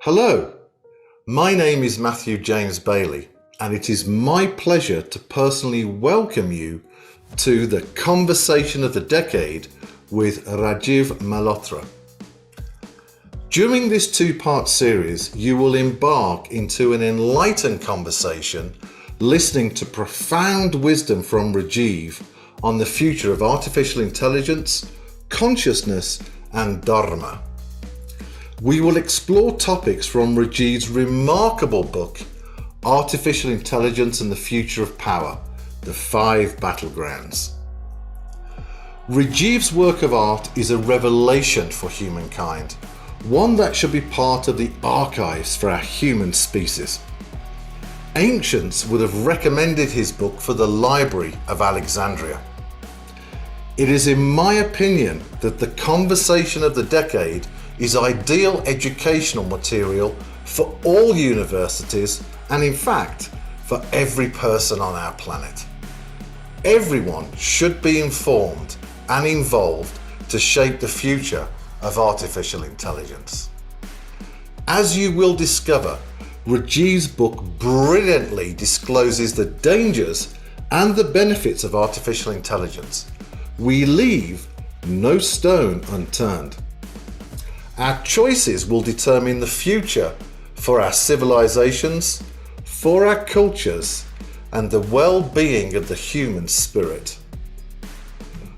Hello, my name is Matthew James Bailey, and it is my pleasure to personally welcome you to the Conversation of the Decade with Rajiv Malhotra. During this two-part series, you will embark into an enlightened conversation listening to profound wisdom from Rajiv on the future of artificial intelligence, consciousness, and Dharma. We will explore topics from Rajiv's remarkable book, Artificial Intelligence and the Future of Power, The 5 Battlegrounds. Rajiv's work of art is a revelation for humankind, one that should be part of the archives for our human species. Ancients would have recommended his book for the Library of Alexandria. It is in my opinion that the Conversation of the Decade is ideal educational material for all universities and in fact for every person on our planet. Everyone should be informed and involved to shape the future of artificial intelligence. As you will discover, Rajiv's book brilliantly discloses the dangers and the benefits of artificial intelligence. We leave no stone unturned. Our choices will determine the future for our civilizations, for our cultures, and the well-being of the human spirit.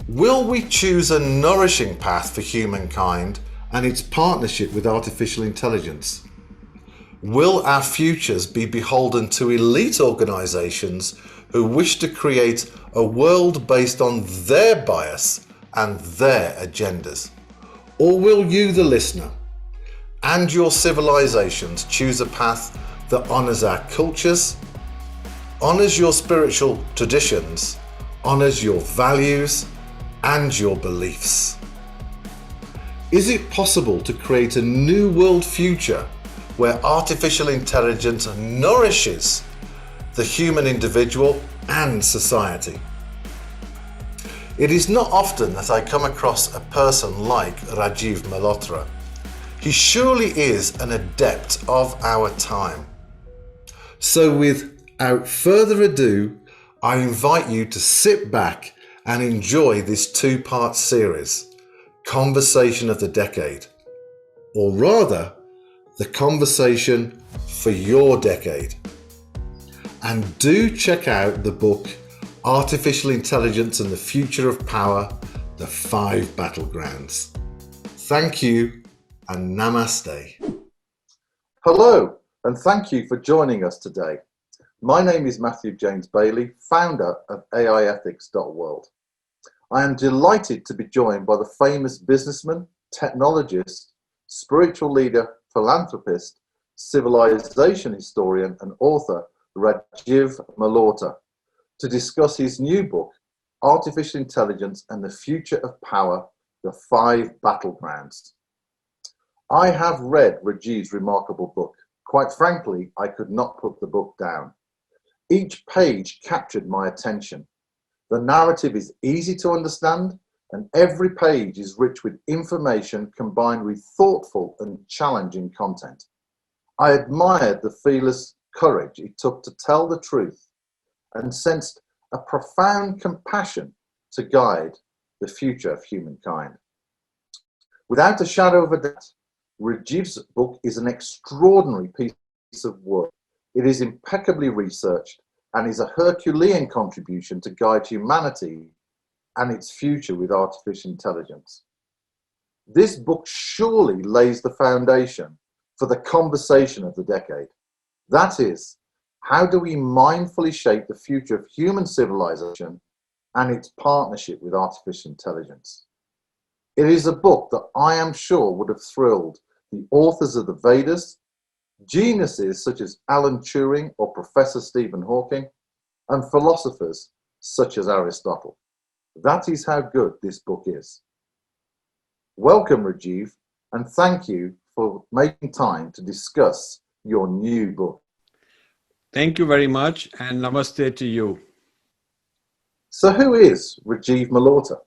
Will we choose a nourishing path for humankind and its partnership with artificial intelligence? Will our futures be beholden to elite organizations who wish to create a world based on their bias and their agendas? Or will you, the listener, and your civilizations choose a path that honors our cultures, honors your spiritual traditions, honors your values and your beliefs? Is it possible to create a new world future where artificial intelligence nourishes the human individual and society? It is not often that I come across a person like Rajiv Malhotra. He surely is an adept of our time. So without further ado, I invite you to sit back and enjoy this two-part series, Conversation of the Decade, or rather, the conversation for your decade. And do check out the book, Artificial Intelligence and the Future of Power, The 5 Battlegrounds. Thank you and namaste. Hello, and thank you for joining us today. My name is Matthew James Bailey, founder of AIethics.world. I am delighted to be joined by the famous businessman, technologist, spiritual leader, philanthropist, civilization historian and author Rajiv Malhotra to discuss his new book, Artificial Intelligence and the Future of Power, The 5 Battlegrounds. I have read Rajiv's remarkable book. Quite frankly, I could not put the book down. Each page captured my attention. The narrative is easy to understand, and every page is rich with information combined with thoughtful and challenging content. I admired the fearless courage it took to tell the truth and sensed a profound compassion to guide the future of humankind. Without a shadow of a doubt, Rajiv's book is an extraordinary piece of work. It is impeccably researched and is a Herculean contribution to guide humanity and its future with artificial intelligence. This book surely lays the foundation for the conversation of the decade. That is, how do we mindfully shape the future of human civilization and its partnership with artificial intelligence? It is a book that I am sure would have thrilled the authors of the Vedas, geniuses such as Alan Turing or Professor Stephen Hawking, and philosophers such as Aristotle. That is how good this book is. Welcome, Rajiv, and thank you for making time to discuss your new book. Thank you very much, and namaste to you. So who is Rajiv Malhotra?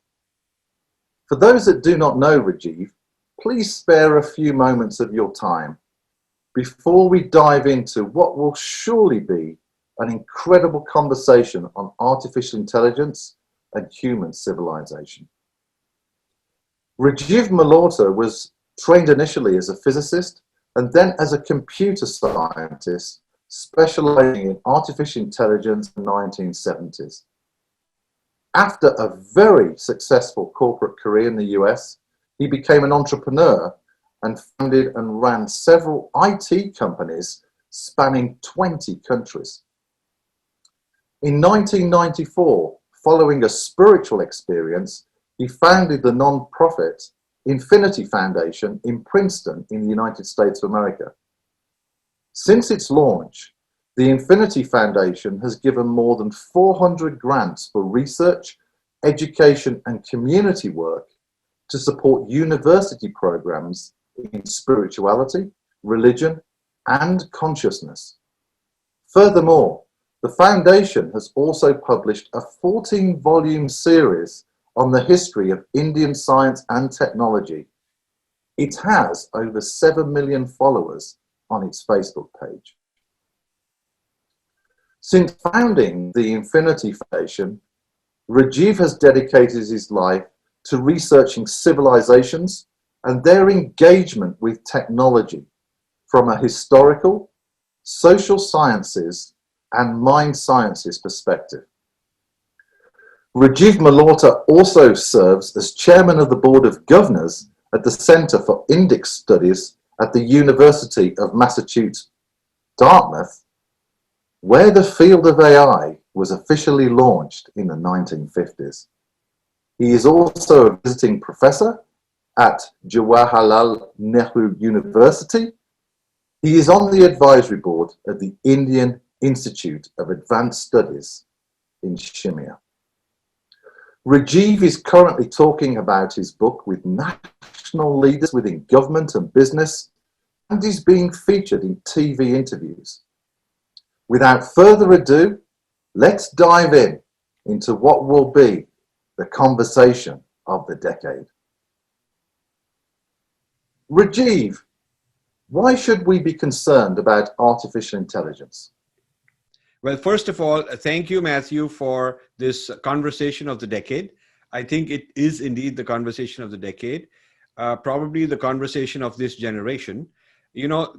For those that do not know Rajiv, please spare a few moments of your time before we dive into what will surely be an incredible conversation on artificial intelligence and human civilization. Rajiv Malhotra was trained initially as a physicist and then as a computer scientist, specializing in artificial intelligence in the 1970s. After a very successful corporate career in the US, he became an entrepreneur and founded and ran several IT companies spanning 20 countries. In 1994, following a spiritual experience, he founded the non-profit Infinity Foundation in Princeton in the United States of America. Since its launch, the Infinity Foundation has given more than 400 grants for research, education, and community work to support university programs in spirituality, religion, and consciousness. Furthermore, the Foundation has also published a 14-volume series on the history of Indian science and technology. It has over 7 million followers on its Facebook page. Since founding the Infinity Foundation, Rajiv has dedicated his life to researching civilizations and their engagement with technology from a historical, social sciences, and mind sciences perspective. Rajiv Malhotra also serves as chairman of the Board of Governors at the Center for Indic Studies at the University of Massachusetts, Dartmouth, where the field of AI was officially launched in the 1950s. He is also a visiting professor at Jawaharlal Nehru University. He is on the advisory board of the Indian Institute of Advanced Studies in Shimla. Rajiv is currently talking about his book with national leaders within government and business, and is being featured in TV interviews. Without further ado, let's dive into what will be the conversation of the decade. Rajiv, why should we be concerned about artificial intelligence? Well, first of all, thank you, Matthew, for this conversation of the decade. I think it is indeed the conversation of the decade, probably the conversation of this generation. You know,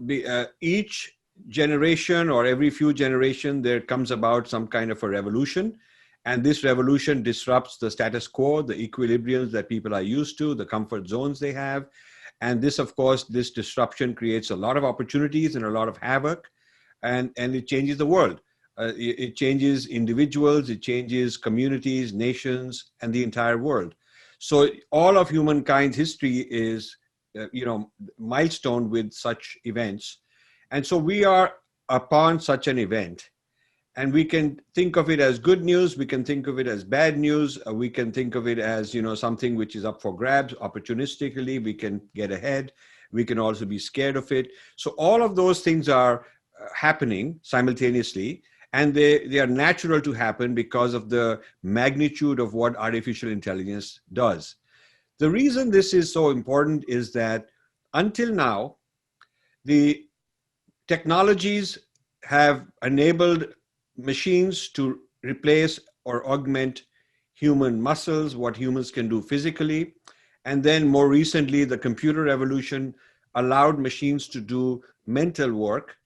each generation or every few generations, there comes about some kind of a revolution. And this revolution disrupts the status quo, the equilibriums that people are used to, the comfort zones they have. And this, of course, this disruption creates a lot of opportunities and a lot of havoc, and it changes the world. It changes individuals, it changes communities, nations, and the entire world. So all of humankind's history is, milestone with such events. And so we are upon such an event. And we can think of it as good news. We can think of it as bad news. We can think of it as, something which is up for grabs. Opportunistically, we can get ahead. We can also be scared of it. So all of those things are happening simultaneously. And they are natural to happen because of the magnitude of what artificial intelligence does. The reason this is so important is that until now, the technologies have enabled machines to replace or augment human muscles, what humans can do physically. And then more recently, the computer revolution allowed machines to do mental work.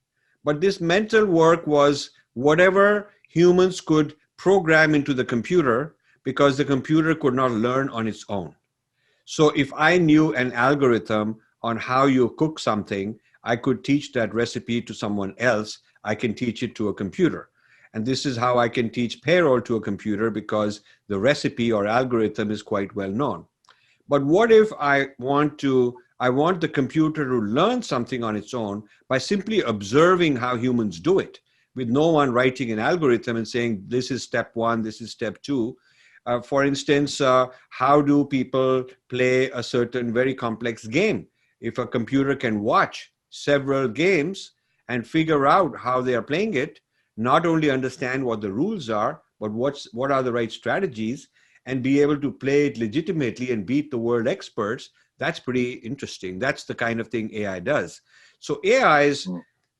But this mental work was whatever humans could program into the computer, because the computer could not learn on its own. So if I knew an algorithm on how you cook something, I could teach that recipe to someone else. I can teach it to a computer. And this is how I can teach payroll to a computer, because the recipe or algorithm is quite well known. But what if I want the computer to learn something on its own by simply observing how humans do it, with no one writing an algorithm and saying, this is step one, this is step two. For instance, how do people play a certain very complex game? If a computer can watch several games and figure out how they are playing it, not only understand what the rules are, but what are the right strategies, and be able to play it legitimately and beat the world experts, that's pretty interesting. That's the kind of thing AI does. So AIs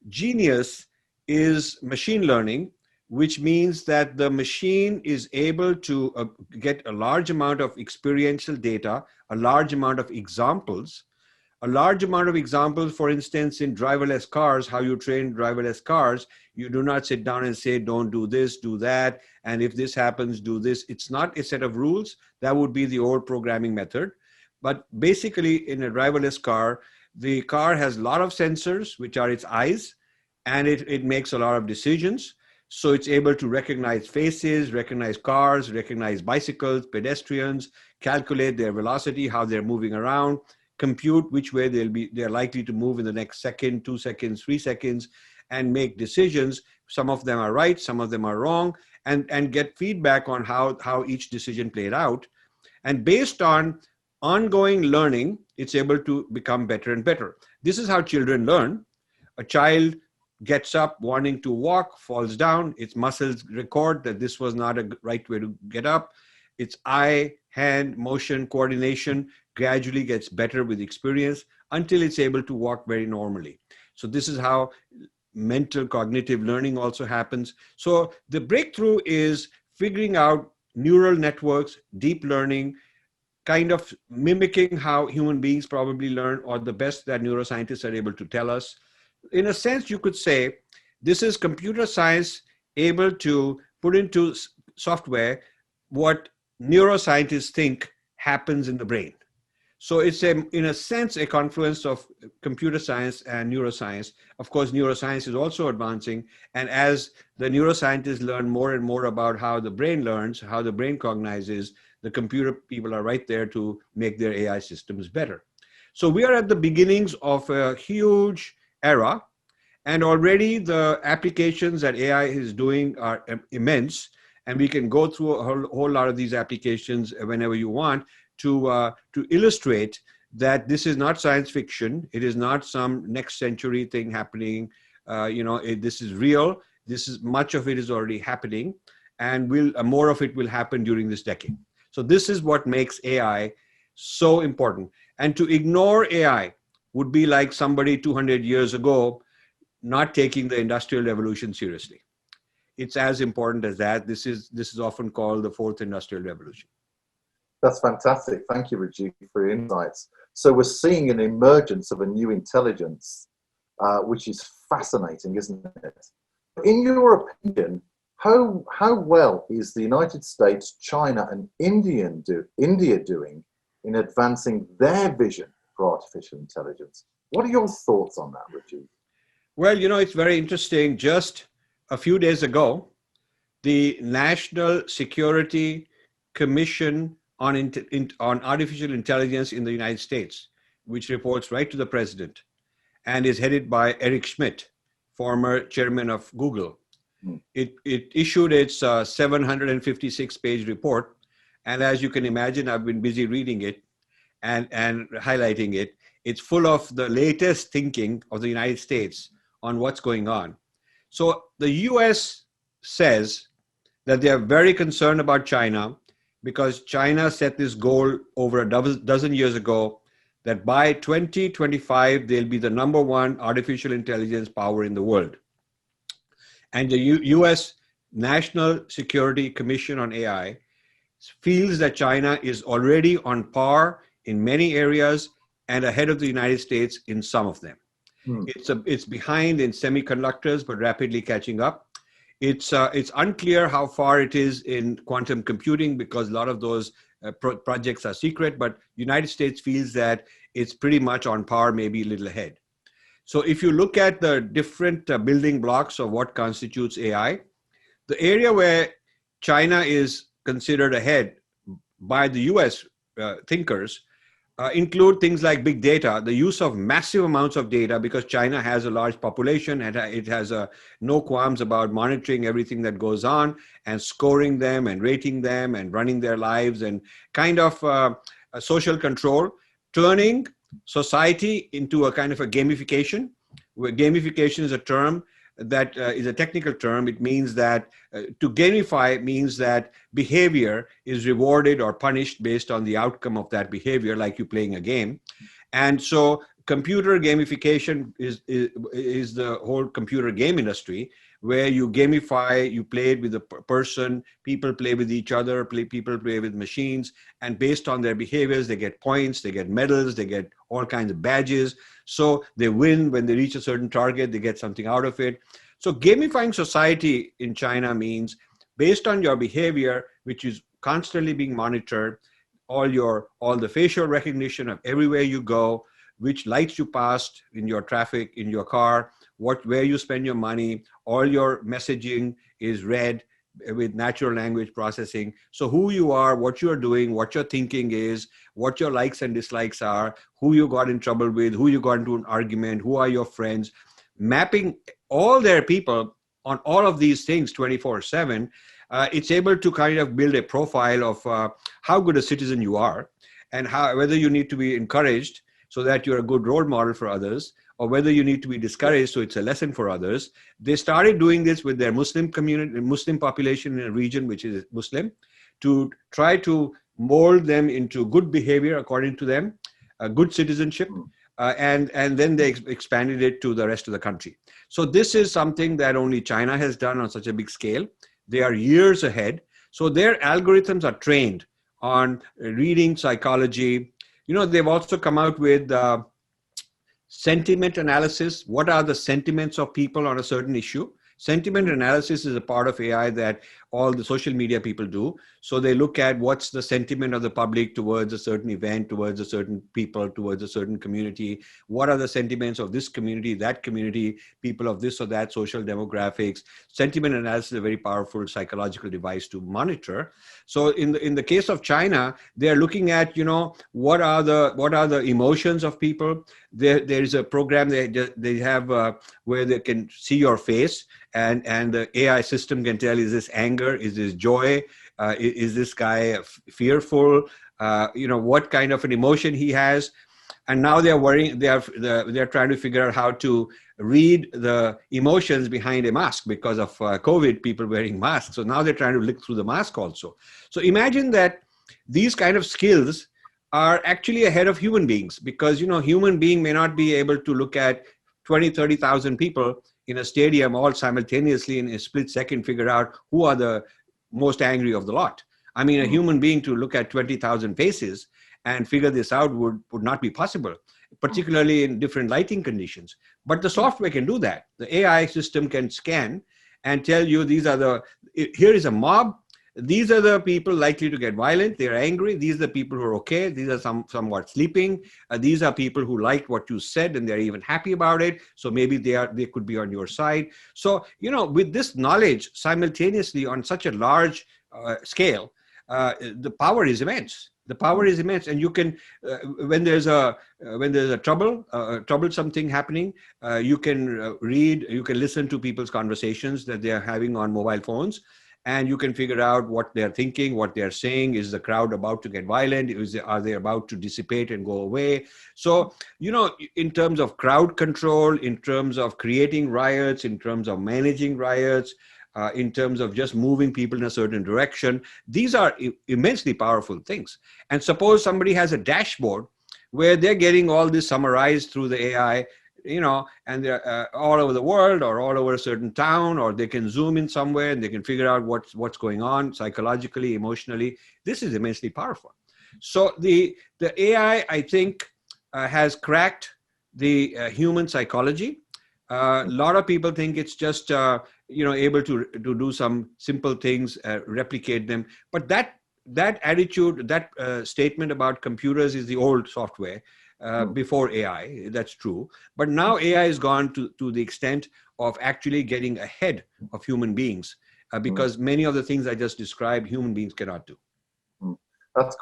Genius is machine learning, which means that the machine is able to get a large amount of experiential data, a large amount of examples, for instance, in driverless cars, how you train driverless cars, you do not sit down and say, don't do this, do that, and if this happens, do this. It's not a set of rules. That would be the old programming method. But basically, in a driverless car, the car has a lot of sensors, which are its eyes, and it makes a lot of decisions. So it's able to recognize faces, recognize cars, recognize bicycles, pedestrians, calculate their velocity, how they're moving around, compute which way they're likely to move in the next second, 2 seconds, 3 seconds, and make decisions. Some of them are right, some of them are wrong, and get feedback on how each decision played out. And based on ongoing learning, it's able to become better and better. This is how children learn. A child gets up wanting to walk, falls down, its muscles record that this was not a right way to get up. Its eye, hand, motion, coordination gradually gets better with experience until it's able to walk very normally. So this is how mental cognitive learning also happens. So the breakthrough is figuring out neural networks, deep learning, kind of mimicking how human beings probably learn, or the best that neuroscientists are able to tell us. In a sense, you could say this is computer science able to put into software what neuroscientists think happens in the brain. So it's in a sense, a confluence of computer science and neuroscience. Of course, neuroscience is also advancing. And as the neuroscientists learn more and more about how the brain learns, how the brain cognizes, the computer people are right there to make their AI systems better. So we are at the beginnings of a huge era. And already the applications that AI is doing are immense. And we can go through a whole lot of these applications whenever you want to illustrate that this is not science fiction. It is not some next century thing happening. This is real. Much of it is already happening, and more of it will happen during this decade. So this is what makes AI so important. And to ignore AI would be like somebody 200 years ago not taking the Industrial Revolution seriously. It's as important as that. This is often called the fourth Industrial Revolution. That's fantastic. Thank you, Rajiv, for your insights. So we're seeing an emergence of a new intelligence, which is fascinating, isn't it? In your opinion, how well is the United States, China, and India doing in advancing their vision for artificial intelligence? What are your thoughts on that, Rajiv? Well, it's very interesting. Just a few days ago, the National Security Commission on Artificial Intelligence in the United States, which reports right to the president and is headed by Eric Schmidt, former chairman of Google. It issued its 756-page report. And as you can imagine, I've been busy reading it and highlighting it. It's full of the latest thinking of the United States on what's going on. So the US says that they are very concerned about China because China set this goal over a dozen years ago that by 2025, they'll be the #1 artificial intelligence power in the world. And the US National Security Commission on AI feels that China is already on par in many areas and ahead of the United States in some of them. It's behind in semiconductors, but rapidly catching up. It's unclear how far it is in quantum computing because a lot of those projects are secret, but United States feels that it's pretty much on par, maybe a little ahead. So if you look at the different building blocks of what constitutes AI, the area where China is considered ahead by the US thinkers include things like big data, the use of massive amounts of data because China has a large population and it has no qualms about monitoring everything that goes on and scoring them and rating them and running their lives and kind of a social control, turning society into a kind of a gamification, where gamification is a term that is a technical term. It means that to gamify means that behavior is rewarded or punished based on the outcome of that behavior, like you playing a game. And so computer gamification is the whole computer game industry, where you gamify, you play it with a person, people play with each other, people play with machines, and based on their behaviors, they get points, they get medals, they get all kinds of badges. So they win when they reach a certain target, they get something out of it. So gamifying society in China means based on your behavior, which is constantly being monitored, all the facial recognition of everywhere you go, which lights you passed in your traffic, in your car, where you spend your money, all your messaging is read with natural language processing. So who you are, what you're doing, what your thinking is, what your likes and dislikes are, who you got in trouble with, who you got into an argument, who are your friends, mapping all their people on all of these things 24/7. It's able to kind of build a profile of how good a citizen you are, and whether you need to be encouraged so that you're a good role model for others, or whether you need to be discouraged so it's a lesson for others. They started doing this with their Muslim community, Muslim population in a region which is Muslim, to try to mold them into good behavior according to them, good citizenship, and then they expanded it to the rest of the country. So this is something that only China has done on such a big scale. They are years ahead. So their algorithms are trained on reading psychology. They've also come out with sentiment analysis. What are the sentiments of people on a certain issue? Sentiment analysis is a part of AI that all the social media people do. So they look at what's the sentiment of the public towards a certain event, towards a certain people, towards a certain community. What are the sentiments of this community, that community, people of this or that social demographics? Sentiment analysis is a very powerful psychological device to monitor. So in the case of China, they're looking at, what are the emotions of people. There is a program they have where they can see your face, and the AI system can tell, is this anger, is this joy, is this guy fearful, what kind of an emotion he has. And now they're trying to figure out how to read the emotions behind a mask because of COVID, people wearing masks. So now they're trying to look through the mask also. So imagine that these kind of skills are actually ahead of human beings, because human being may not be able to look at 20,000-30,000 people in a stadium all simultaneously in a split second, figure out who are the most angry of the lot. I mean, a human being to look at 20,000 faces and figure this out would not be possible, particularly in different lighting conditions. But the software can do that. The AI system can scan and tell you, here is a mob. These are the people likely to get violent. They're angry. These are the people who are okay. These are somewhat sleeping. These are people who liked what you said and they're even happy about it. So maybe they could be on your side. So, with this knowledge simultaneously on such a large scale, the power is immense. The power is immense, and you can, when there's a troublesome thing happening, you can read, you can listen to people's conversations that they are having on mobile phones. And you can figure out what they're thinking, what they're saying. Is the crowd about to get violent? Are they about to dissipate and go away? So, in terms of crowd control, in terms of creating riots, in terms of managing riots, in terms of just moving people in a certain direction, these are immensely powerful things. And suppose somebody has a dashboard where they're getting all this summarized through the AI, and they're all over the world or all over a certain town, or they can zoom in somewhere and they can figure out what's going on psychologically, emotionally. This is immensely powerful. So the AI, I think, has cracked the human psychology. A lot of people think it's just, able to do some simple things, replicate them. But that attitude, that statement about computers is the old software. Before AI, that's true. But now AI has gone to the extent of actually getting ahead of human beings, because many of the things I just described, human beings cannot do. That's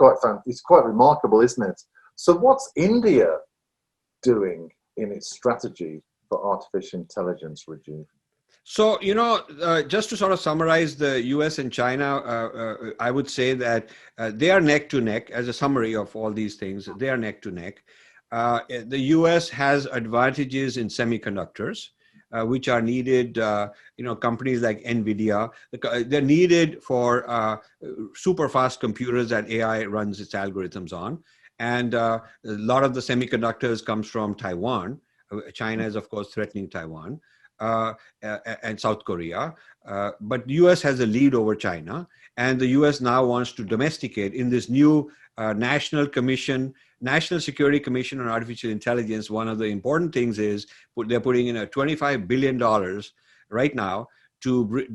it's quite remarkable, isn't it? So what's India doing in its strategy for artificial intelligence, Rajiv? So, just to sort of summarize the US and China, I would say that they are neck to neck. As a summary of all these things, they are neck to neck. The US has advantages in semiconductors, which are needed, companies like NVIDIA, they're needed for super fast computers that AI runs its algorithms on. And a lot of the semiconductors comes from Taiwan. China is, of course, threatening Taiwan and South Korea. But the US has a lead over China. And the US now wants to domesticate in this new National Security Commission on Artificial Intelligence. One of the important things is they're putting in a $25 billion right now to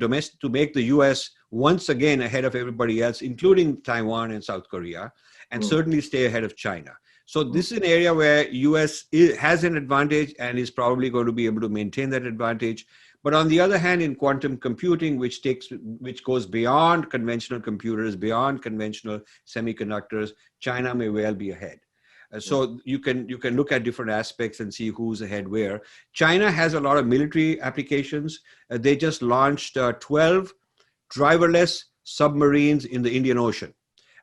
make the US once again ahead of everybody else, including Taiwan and South Korea, and certainly stay ahead of China. So this is an area where US has an advantage and is probably going to be able to maintain that advantage. But on the other hand, in quantum computing, which goes beyond conventional computers, beyond conventional semiconductors, China may well be ahead. So you can look at different aspects and see who's ahead where. China has a lot of military applications. They just launched 12 driverless submarines in the Indian Ocean,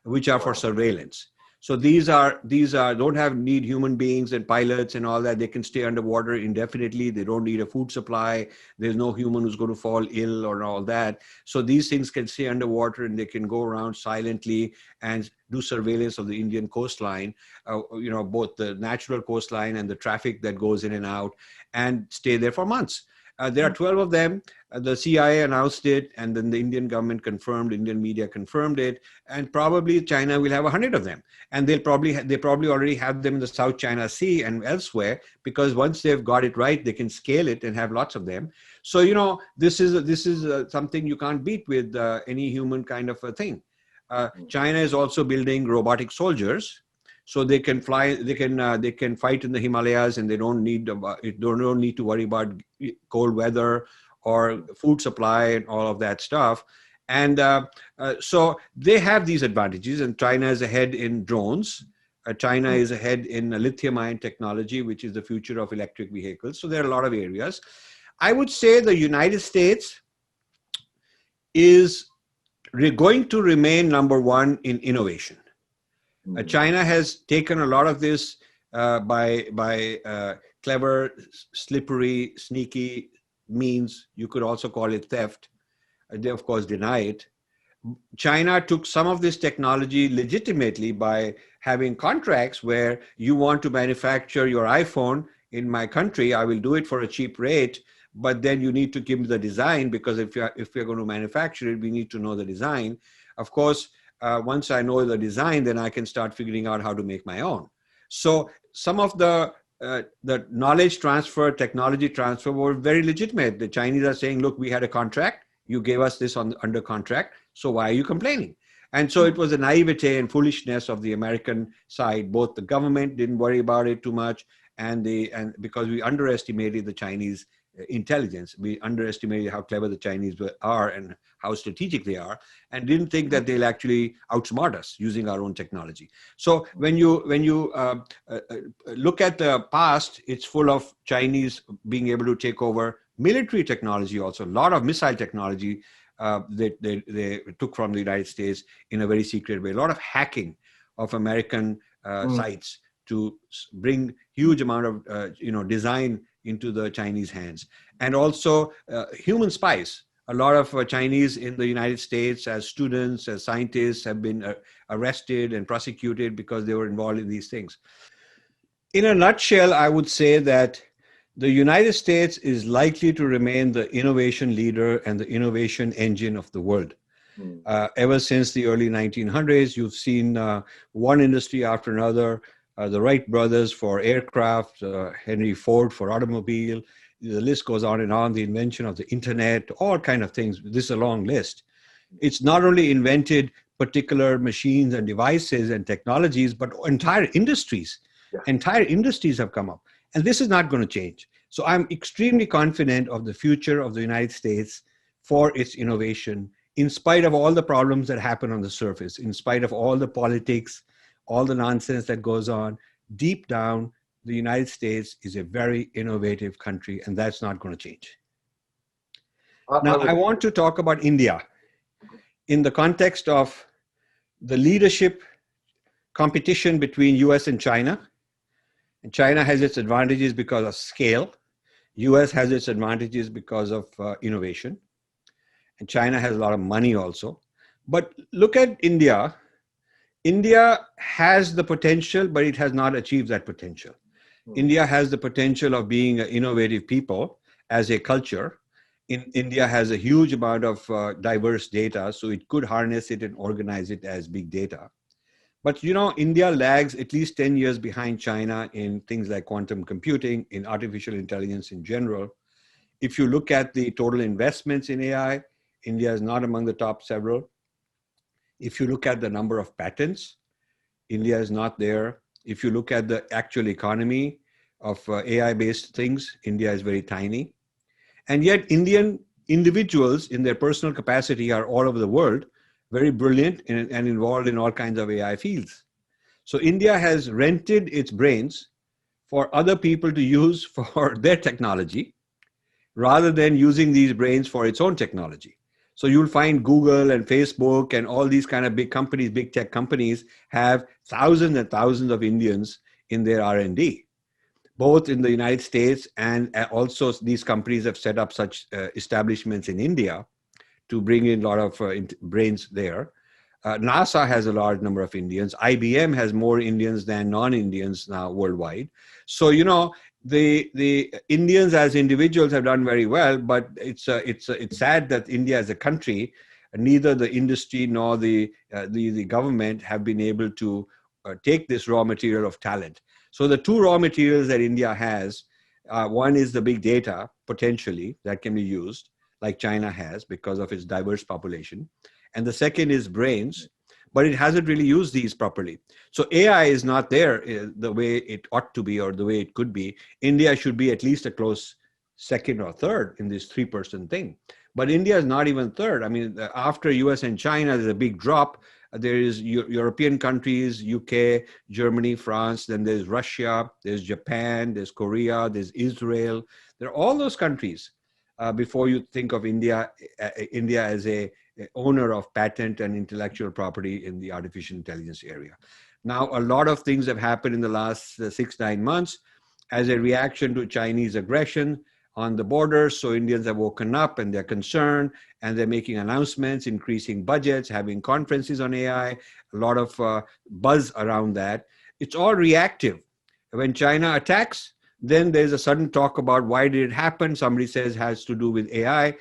which are for surveillance. So these don't need human beings and pilots and all that. They can stay underwater indefinitely. They don't need a food supply. There's no human who's going to fall ill or all that. So these things can stay underwater and they can go around silently and do surveillance of the Indian coastline, both the natural coastline and the traffic that goes in and out, and stay there for months. There are 12 of them. The CIA announced it, and then the Indian government confirmed, Indian media confirmed it, and probably China will have 100 of them. And they probably already have them in the South China Sea and elsewhere, because once they've got it right, they can scale it and have lots of them. So, this is something you can't beat with any human kind of a thing. China is also building robotic soldiers. So they can fly, they can fight in the Himalayas, and they don't need to worry about cold weather or food supply and all of that stuff. And so they have these advantages, and China is ahead in drones. China is ahead in lithium-ion technology, which is the future of electric vehicles. So there are a lot of areas. I would say the United States is going to remain number one in innovation. China has taken a lot of this by clever, slippery, sneaky means. You could also call it theft. They, of course, deny it. China took some of this technology legitimately by having contracts where you want to manufacture your iPhone in my country, I will do it for a cheap rate, but then you need to give me the design, because if we're going to manufacture it, we need to know the design. Of course, once I know the design, then I can start figuring out how to make my own. So some of the knowledge transfer, technology transfer were very legitimate. The Chinese are saying, look, we had a contract. You gave us this under contract. So why are you complaining? And so it was a naivete and foolishness of the American side. Both the government didn't worry about it too much, and because we underestimated the Chinese intelligence. We underestimated how clever the Chinese are and how strategic they are, and didn't think that they'll actually outsmart us using our own technology. So when you look at the past, it's full of Chinese being able to take over military technology also. A lot of missile technology that they took from the United States in a very secret way. A lot of hacking of American sites to bring huge amount of design into the Chinese hands. And also human spies. A lot of Chinese in the United States as students, as scientists have been arrested and prosecuted because they were involved in these things. In a nutshell, I would say that the United States is likely to remain the innovation leader and the innovation engine of the world. Ever since the early 1900s, you've seen one industry after another. The Wright brothers for aircraft, Henry Ford for automobile. The list goes on and on. The invention of the internet, all kind of things. This is a long list. It's not only invented particular machines and devices and technologies, but entire industries. Yeah. Entire industries have come up. And this is not going to change. So I'm extremely confident of the future of the United States for its innovation, in spite of all the problems that happen on the surface, in spite of all the politics, all the nonsense that goes on. Deep down, the United States is a very innovative country, and that's not going to change. Now, I want to talk about India in the context of the leadership competition between US and China. And China has its advantages because of scale. US has its advantages because of innovation. And China has a lot of money also. But look at India. India has the potential, but it has not achieved that potential. India has the potential of being an innovative people as a culture. India has a huge amount of diverse data, so it could harness it and organize it as big data. But India lags at least 10 years behind China in things like quantum computing, in artificial intelligence in general. If you look at the total investments in AI, India is not among the top several. If you look at the number of patents, India is not there. If you look at the actual economy of AI-based things, India is very tiny. And yet Indian individuals in their personal capacity are all over the world, very brilliant and involved in all kinds of AI fields. So India has rented its brains for other people to use for their technology rather than using these brains for its own technology. So you'll find Google and Facebook and all these kind of big companies, big tech companies, have thousands and thousands of Indians in their R&D, both in the United States, and also these companies have set up such establishments in India to bring in a lot of brains there. NASA has a large number of Indians. IBM has more Indians than non-Indians now worldwide. So, the Indians as individuals have done very well, but it's sad that India as a country, neither the industry nor the government have been able to take this raw material of talent. So the two raw materials that India has, one is the big data potentially that can be used, like China has because of its diverse population. And the second is brains, but it hasn't really used these properly. So AI is not there the way it ought to be or the way it could be. India should be at least a close second or third in this 3% thing. But India is not even third. I mean, after US and China, there's a big drop. There is European countries, UK, Germany, France, then there's Russia, there's Japan, there's Korea, there's Israel. There are all those countries before you think of India as a owner of patent and intellectual property in the artificial intelligence area. Now, a lot of things have happened in the last 6-9 months as a reaction to Chinese aggression on the border. So Indians have woken up and they're concerned and they're making announcements, increasing budgets, having conferences on AI, a lot of buzz around that. It's all reactive. When China attacks, then there's a sudden talk about why did it happen. Somebody says it has to do with AI.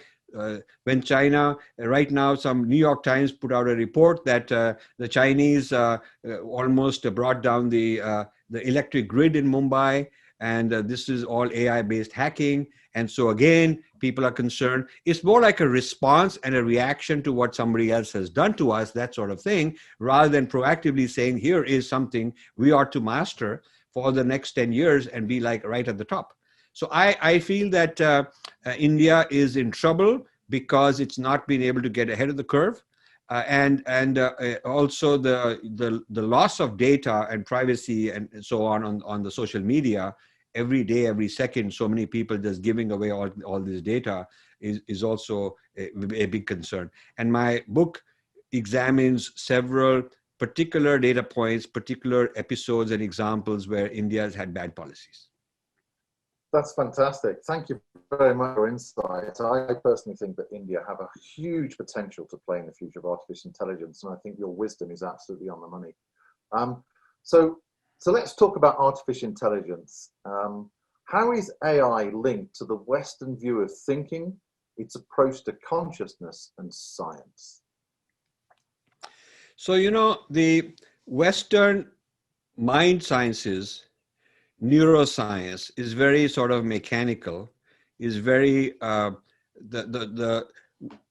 When China, right now, some New York Times put out a report that the Chinese almost brought down the electric grid in Mumbai, and this is all AI-based hacking. And so again, people are concerned. It's more like a response and a reaction to what somebody else has done to us, that sort of thing, rather than proactively saying, here is something we ought to master for the next 10 years and be like right at the top. So I feel that India is in trouble because it's not been able to get ahead of the curve. And also the loss of data and privacy and so on the social media, every day, every second, so many people just giving away all this data is also a big concern. And my book examines several particular data points, particular episodes and examples where India has had bad policies. That's fantastic. Thank you very much for your insight. I personally think that India have a huge potential to play in the future of artificial intelligence, and I think your wisdom is absolutely on the money. So let's talk about artificial intelligence. How is AI linked to the Western view of thinking, its approach to consciousness and science? So, the Western mind sciences, neuroscience is very sort of mechanical, is very,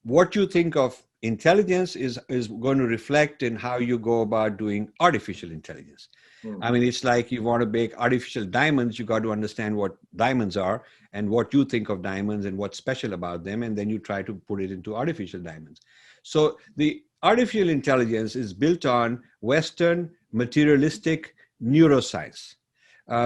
what you think of intelligence is going to reflect in how you go about doing artificial intelligence. I mean, it's like you want to make artificial diamonds, you got to understand what diamonds are and what you think of diamonds and what's special about them, and then you try to put it into artificial diamonds. So the artificial intelligence is built on Western materialistic neuroscience,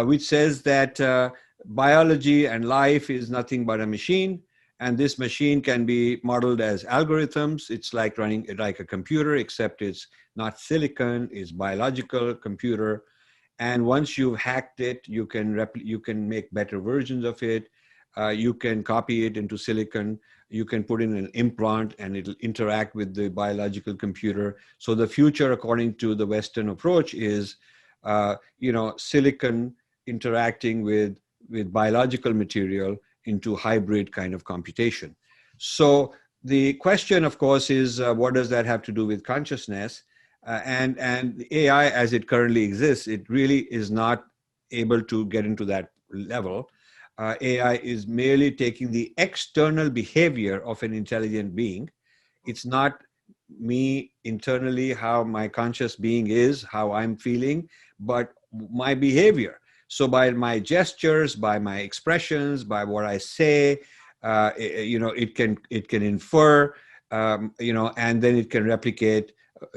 which says that biology and life is nothing but a machine, and this machine can be modeled as algorithms. It's like running like a computer, except it's not silicon, it's biological computer. And once you've hacked it, you can make better versions of it. You can copy it into silicon. You can put in an implant and it'll interact with the biological computer. So the future, according to the Western approach, is silicon interacting with biological material into hybrid kind of computation. So the question, of course, is what does that have to do with consciousness? And the AI, as it currently exists, it really is not able to get into that level. AI is merely taking the external behavior of an intelligent being. It's not me internally, how my conscious being is, how I'm feeling, but my behavior. So by my gestures, by my expressions, by what I say, it can infer, and then it can replicate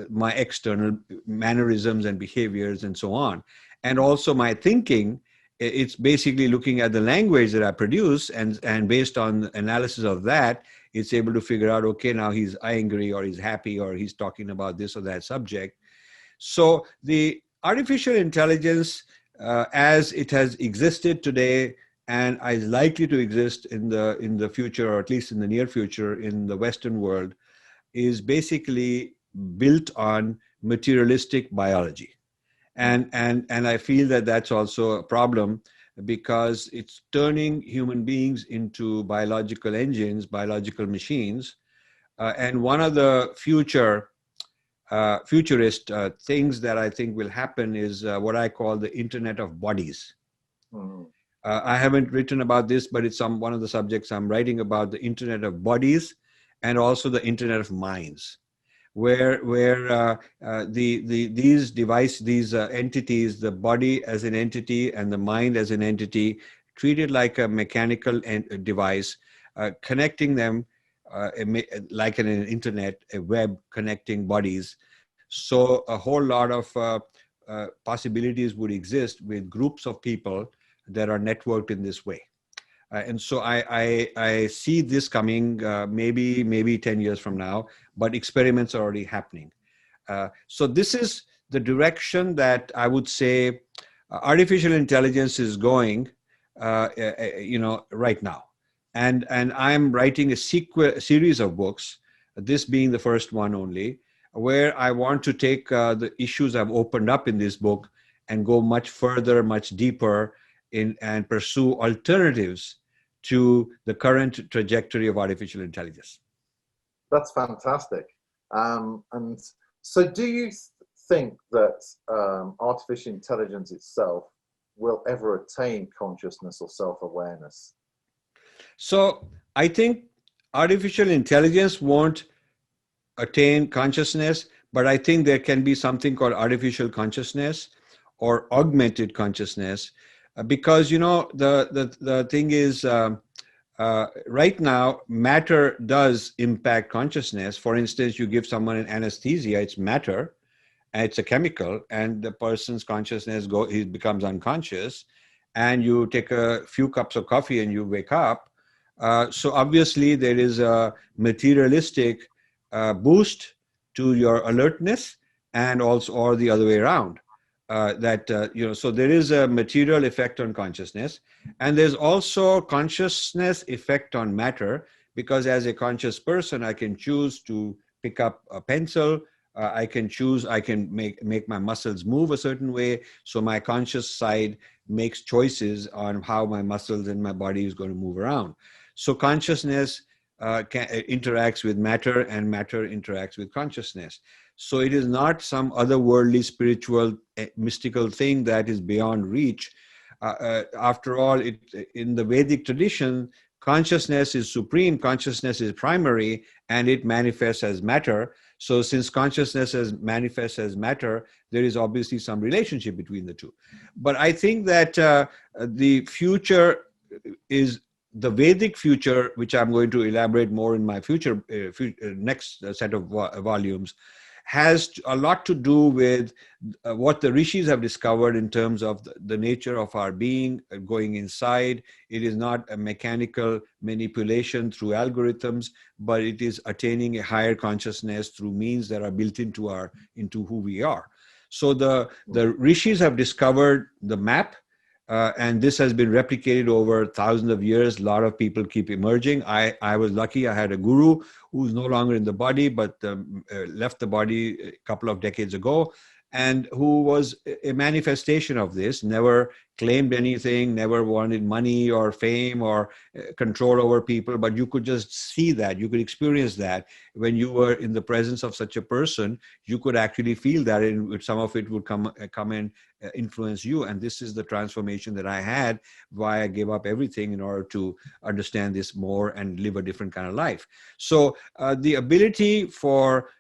my external mannerisms and behaviors and so on. And also my thinking, it's basically looking at the language that I produce, and based on analysis of that, it's able to figure out, okay, now he's angry or he's happy or he's talking about this or that subject. So the artificial intelligence, as it has existed today and is likely to exist in the future, or at least in the near future in the Western world, is basically built on materialistic biology. And I feel that that's also a problem, because it's turning human beings into biological engines, biological machines. And one of the futurist things that I think will happen is what I call the Internet of Bodies. Mm-hmm. I haven't written about this, but it's one of the subjects I'm writing about, the Internet of Bodies and also the Internet of Minds, where these entities, the body as an entity and the mind as an entity, treated like a mechanical device, connecting them like an internet, a web connecting bodies. So a whole lot of possibilities would exist with groups of people that are networked in this way. And so I see this coming maybe 10 years from now, but experiments are already happening. So this is the direction that I would say artificial intelligence is going, right now. And I'm writing a series of books, this being the first one only, where I want to take the issues I've opened up in this book and go much further, much deeper and pursue alternatives to the current trajectory of artificial intelligence. That's fantastic. And so do you think that artificial intelligence itself will ever attain consciousness or self-awareness? So I think artificial intelligence won't attain consciousness, but I think there can be something called artificial consciousness or augmented consciousness, because the thing is, right now matter does impact consciousness. For instance, you give someone an anesthesia, it's matter, and it's a chemical, and the person's consciousness he becomes unconscious, and you take a few cups of coffee and you wake up. So obviously there is a materialistic boost to your alertness, and also, or the other way around. So there is a material effect on consciousness, and there's also consciousness effect on matter, because as a conscious person, I can choose to pick up a pencil. I can make my muscles move a certain way. So my conscious side makes choices on how my muscles and my body is going to move around. So consciousness interacts with matter, and matter interacts with consciousness. So it is not some otherworldly, spiritual, mystical thing that is beyond reach. After all, in the Vedic tradition, consciousness is supreme, consciousness is primary, and it manifests as matter. So since consciousness manifests as matter, there is obviously some relationship between the two. But I think that the future is the Vedic future, which I'm going to elaborate more in my next set of volumes, has a lot to do with what the rishis have discovered in terms of the nature of our being, going inside. It is not a mechanical manipulation through algorithms, but it is attaining a higher consciousness through means that are built into who we are. So the rishis have discovered the map. And this has been replicated over thousands of years. A lot of people keep emerging. I was lucky. I had a guru who's no longer in the body, but left the body a couple of decades ago, and who was a manifestation of this, never claimed anything, never wanted money or fame or control over people, but you could just see that, you could experience that. When you were in the presence of such a person, you could actually feel that, and some of it would come and influence you. And this is the transformation that I had, why I gave up everything in order to understand this more and live a different kind of life. So the ability for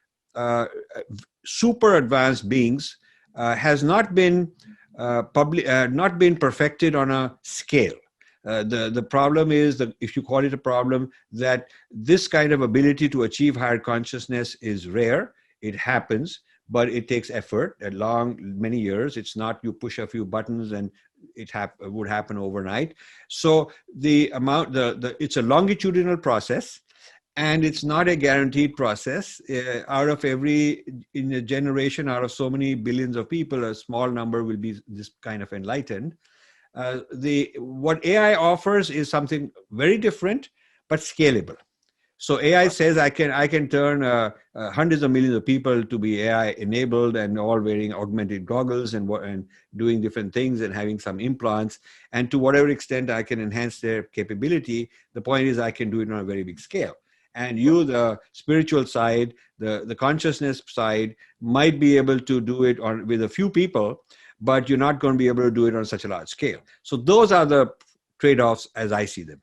super advanced beings has not been not been perfected on a scale. The problem is that, if you call it a problem, that this kind of ability to achieve higher consciousness is rare. It happens, but it takes effort, many years. It's not you push a few buttons and it would happen overnight. So it's a longitudinal process. And it's not a guaranteed process. In a generation, out of so many billions of people, a small number will be this kind of enlightened. What AI offers is something very different, but scalable. So AI says I can turn hundreds of millions of people to be AI enabled, and all wearing augmented goggles and doing different things and having some implants. And to whatever extent I can enhance their capability, the point is I can do it on a very big scale. And you, the spiritual side, the consciousness side, might be able to do it with a few people, but you're not going to be able to do it on such a large scale. So those are the trade-offs as I see them.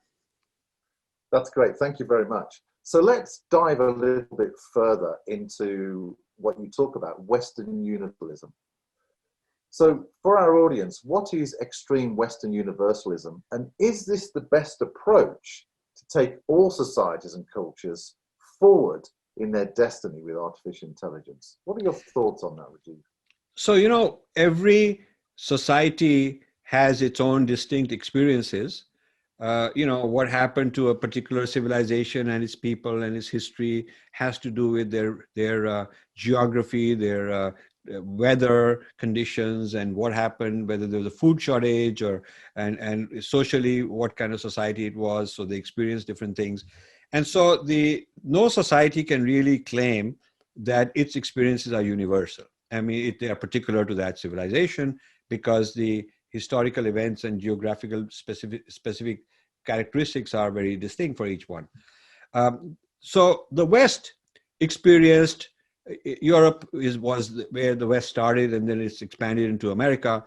That's great. Thank you very much. So let's dive a little bit further into what you talk about, Western universalism. So for our audience, what is extreme Western universalism? And is this the best approach to take all societies and cultures forward in their destiny with artificial intelligence? What are your thoughts on that, Rajiv? So, every society has its own distinct experiences. What happened to a particular civilization and its people and its history has to do with their geography, their weather conditions, and what happened, whether there was a food shortage and socially what kind of society it was. So they experienced different things. And so no society can really claim that its experiences are universal. I mean, they are particular to that civilization because the historical events and geographical specific characteristics are very distinct for each one. So the West experienced, Europe was where the West started, and then it's expanded into America.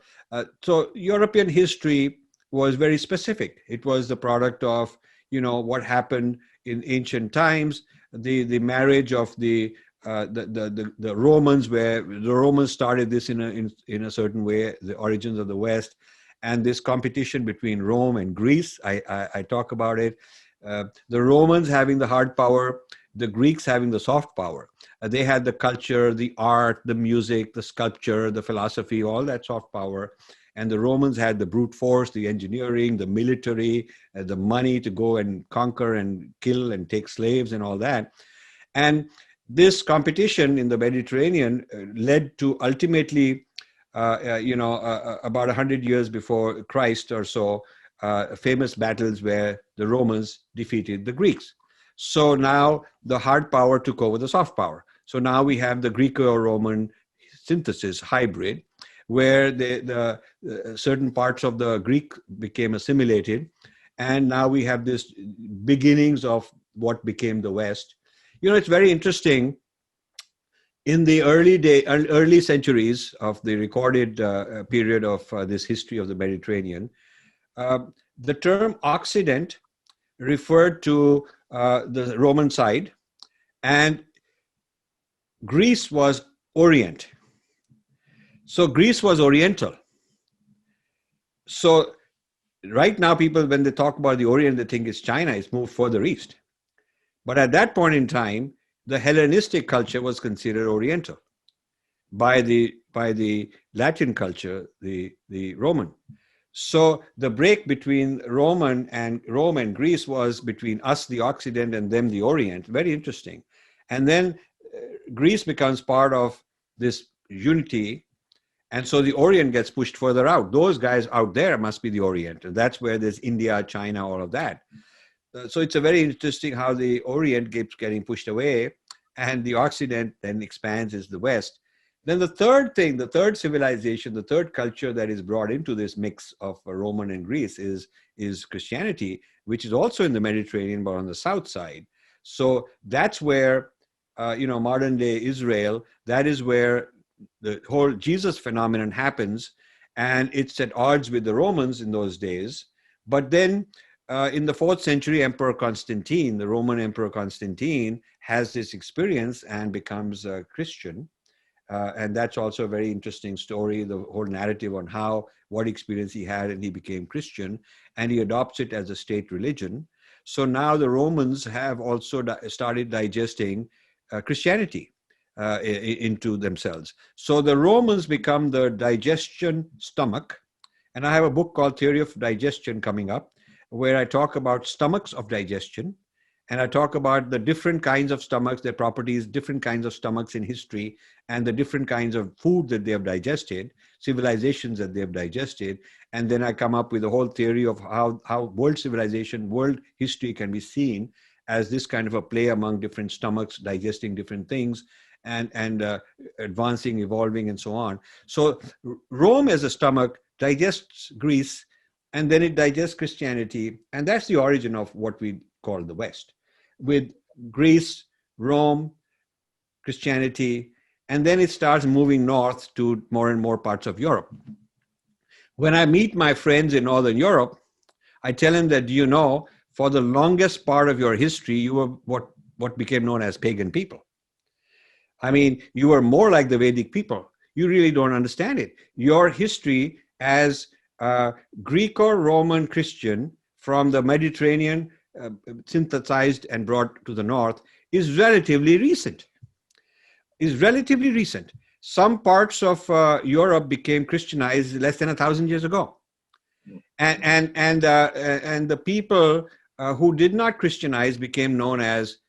So European history was very specific. It was the product of, what happened in ancient times, the marriage of the Romans, where the Romans started this in a certain way, the origins of the West, and this competition between Rome and Greece. I talk about it. The Romans having the hard power, the Greeks having the soft power. They had the culture, the art, the music, the sculpture, the philosophy, all that soft power. And the Romans had the brute force, the engineering, the military, the money to go and conquer and kill and take slaves and all that. And this competition in the Mediterranean led to ultimately, about 100 years before Christ or so, famous battles where the Romans defeated the Greeks. So now the hard power took over the soft power. So now we have the Greco-Roman synthesis hybrid, where the certain parts of the Greek became assimilated. And now we have this beginnings of what became the West. It's very interesting. In the early centuries of the recorded period of this history of the Mediterranean, the term Occident referred to the Roman side, and Greece was Orient. So Greece was Oriental. So right now, people, when they talk about the Orient, they think it's China, it's moved further east. But at that point in time, the Hellenistic culture was considered Oriental by the Latin culture, the Roman. So the break between Rome and Greece was between us, the Occident, and them, the Orient. Very interesting. And then Greece becomes part of this unity. And so the Orient gets pushed further out. Those guys out there must be the Orient. And that's where there's India, China, all of that. So it's a very interesting how the Orient keeps getting pushed away and the Occident then expands as the West. Then the third thing, the third civilization, the third culture that is brought into this mix of Roman and Greece is Christianity, which is also in the Mediterranean, but on the south side. So that's where, modern day Israel, that is where the whole Jesus phenomenon happens. And it's at odds with the Romans in those days. But then in the 4th century, Emperor Constantine, the Roman Emperor Constantine, has this experience and becomes a Christian. And that's also a very interesting story, the whole narrative on what experience he had, and he became Christian, and he adopts it as a state religion. So now the Romans have also started digesting Christianity into themselves. So the Romans become the digestion stomach. And I have a book called Theory of Digestion coming up, where I talk about stomachs of digestion. And I talk about the different kinds of stomachs, their properties, different kinds of stomachs in history, and the different kinds of food that they have digested, civilizations that they have digested. And then I come up with a whole theory of how world civilization, world history can be seen as this kind of a play among different stomachs, digesting different things, and advancing, evolving, and so on. So Rome as a stomach digests Greece, and then it digests Christianity. And that's the origin of what we call the West, with Greece, Rome, Christianity, and then it starts moving north to more and more parts of Europe. When I meet my friends in Northern Europe, I tell them that, for the longest part of your history, you were what became known as pagan people. I mean, you were more like the Vedic people. You really don't understand it. Your history as Greco-Roman Christian from the Mediterranean, synthesized and brought to the north, is relatively recent. Some parts of Europe became Christianized less than 1,000 years ago. And the people who did not Christianize became known as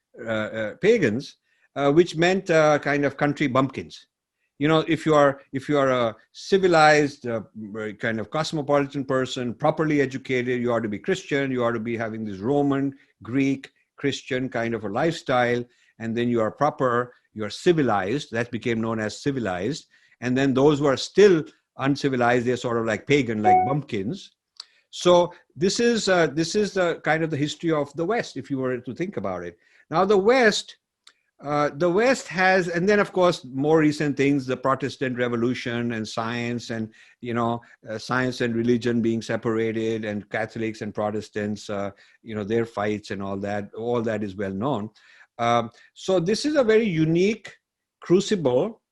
pagans, which meant kind of country bumpkins. If you are a civilized, kind of cosmopolitan person, properly educated, you ought to be Christian. You ought to be having this Roman, Greek, Christian kind of a lifestyle. And then you are proper, you are civilized. That became known as civilized. And then those who are still uncivilized, they're sort of like pagan, like bumpkins. So this is the kind of the history of the West, if you were to think about it. Now the West has, and then of course more recent things, the Protestant Revolution and science, and science and religion being separated, and Catholics and Protestants, their fights and all that is well known. So this is a very unique crucible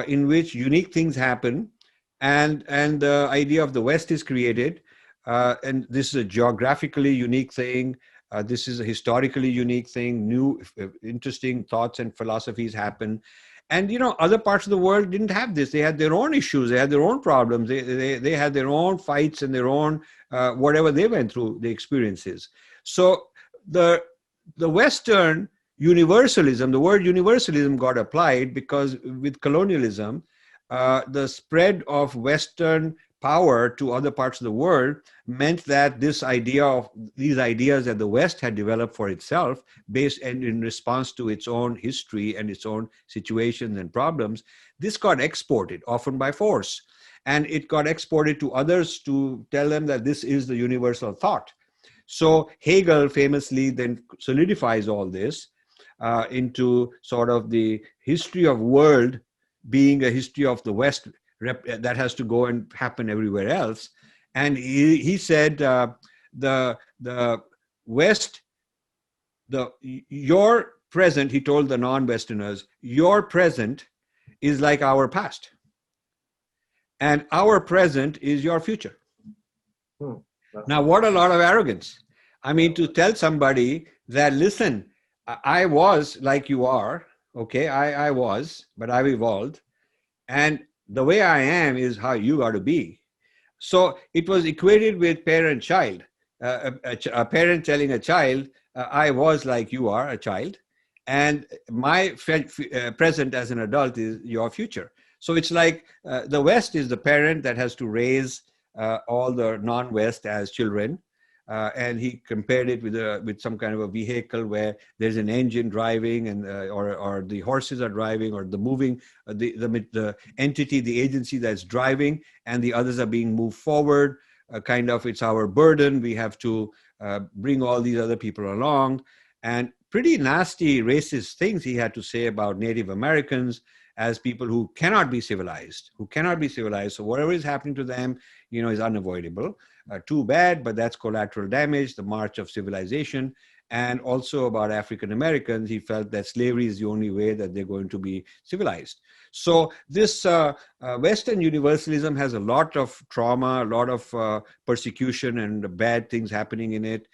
in which unique things happen, and the idea of the West is created, and this is a geographically unique thing. This is a historically unique thing. New, interesting thoughts and philosophies happen. And, other parts of the world didn't have this. They had their own issues. They had their own problems. They had their own fights and their own, whatever they went through, the experiences. So the Western universalism, the word universalism got applied because with colonialism, the spread of Western power to other parts of the world meant that these ideas that the West had developed for itself, based and in response to its own history and its own situations and problems, this got exported, often by force. And it got exported to others to tell them that this is the universal thought. So Hegel famously then solidifies all this into sort of the history of world being a history of the West that has to go and happen everywhere else. And he said the West, your present, he told the non-Westerners, your present is like our past. And our present is your future. Now, what a lot of arrogance. I mean, to tell somebody that, listen, I was like you are, okay, I was, but I've evolved. And the way I am is how you are to be. So it was equated with parent-child. A parent telling a child, I was like you are, a child, and my present as an adult is your future. So it's like the West is the parent that has to raise all the non-West as children. And he compared it with some kind of a vehicle where there's an engine driving, and or the horses are driving, or the moving the entity, the agency that's driving, and the others are being moved forward. Kind of, it's our burden. We have to bring all these other people along, and pretty nasty racist things he had to say about Native Americans as people who cannot be civilized, So whatever is happening to them, is unavoidable. Too bad, but that's collateral damage, the march of civilization. And also about African Americans, he felt that slavery is the only way that they're going to be civilized. So this Western universalism has a lot of trauma, a lot of persecution and bad things happening in it.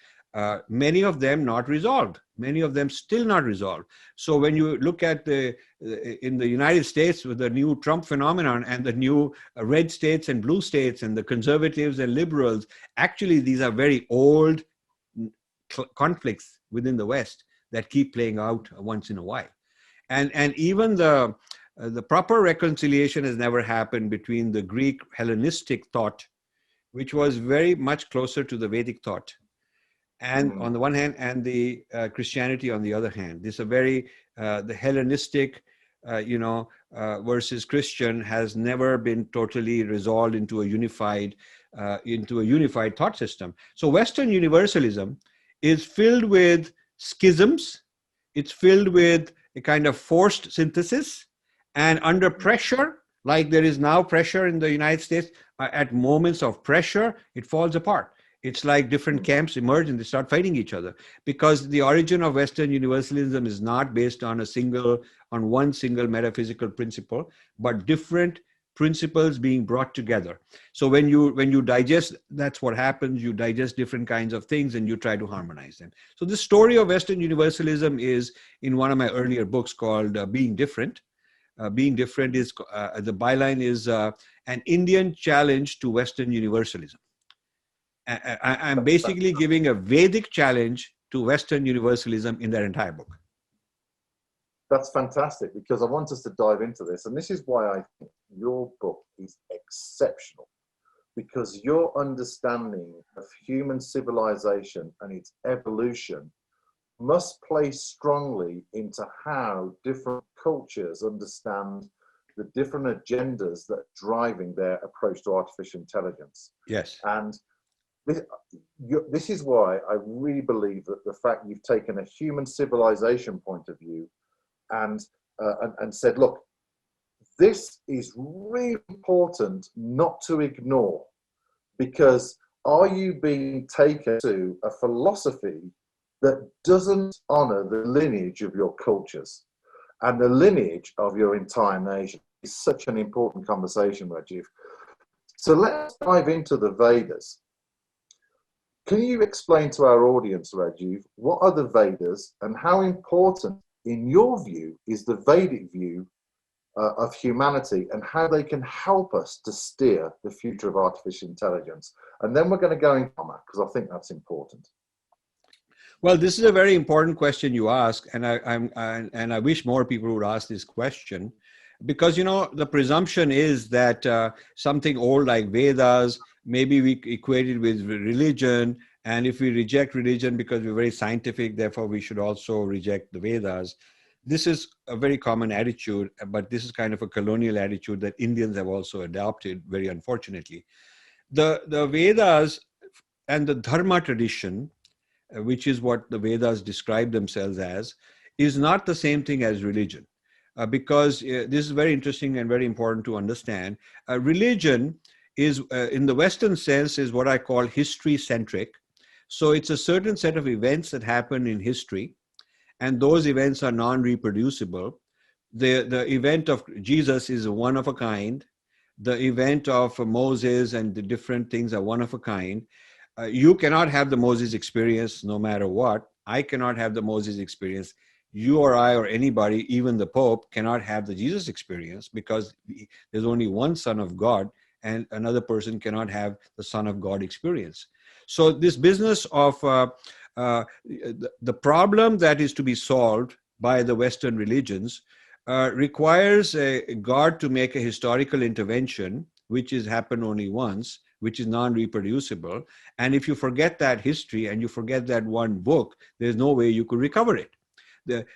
Many of them not resolved, many of them still not resolved. So when you look at in the United States with the new Trump phenomenon and the new red states and blue states and the conservatives and liberals, actually these are very old conflicts within the West that keep playing out once in a while. And even the proper reconciliation has never happened between the Greek Hellenistic thought, which was very much closer to the Vedic thought, and on the one hand, and the Christianity on the other hand. This is a very the Hellenistic, versus Christian has never been totally resolved into a unified thought system. So Western universalism is filled with schisms. It's filled with a kind of forced synthesis, and under pressure, like there is now pressure in the United States, at moments of pressure, it falls apart. It's like different camps emerge and they start fighting each other, because the origin of Western universalism is not based on one single metaphysical principle, but different principles being brought together. So when you digest, that's what happens. You digest different kinds of things and you try to harmonize them. So the story of Western universalism is in one of my earlier books called Being Different. Being Different is, the byline is an Indian challenge to Western universalism. I'm basically giving a Vedic challenge to Western universalism in that entire book. That's fantastic, because I want us to dive into this. And this is why I think your book is exceptional, because your understanding of human civilization and its evolution must play strongly into how different cultures understand the different agendas that are driving their approach to artificial intelligence. Yes. And this is why I really believe that the fact you've taken a human civilization point of view and said, look, this is really important not to ignore, because are you being taken to a philosophy that doesn't honor the lineage of your cultures and the lineage of your entire nation? It's such an important conversation, Rajiv. So let's dive into the Vedas. Can you explain to our audience, Rajiv, what are the Vedas and how important, in your view, is the Vedic view of humanity, and how they can help us to steer the future of artificial intelligence? And then we're going to go in Dharma, because I think that's important. Well, this is a very important question you ask, and I wish more people would ask this question, because the presumption is that something old like Vedas, maybe we equate it with religion, and if we reject religion because we're very scientific, therefore we should also reject the Vedas. This is a very common attitude, but this is kind of a colonial attitude that Indians have also adopted, very unfortunately. The Vedas and the Dharma tradition, which is what the Vedas describe themselves as, is not the same thing as religion. Because this is very interesting and very important to understand. Religion is, in the Western sense, is what I call history-centric. So it's a certain set of events that happen in history, and those events are non-reproducible. The event of Jesus is one of a kind. The event of Moses and the different things are one of a kind. You cannot have the Moses experience no matter what. I cannot have the Moses experience. You or I or anybody, even the Pope, cannot have the Jesus experience, because there's only one Son of God, and another person cannot have the Son of God experience. So this business of the problem that is to be solved by the Western religions requires a God to make a historical intervention, which has happened only once, which is non-reproducible. And if you forget that history and you forget that one book, there's no way you could recover it.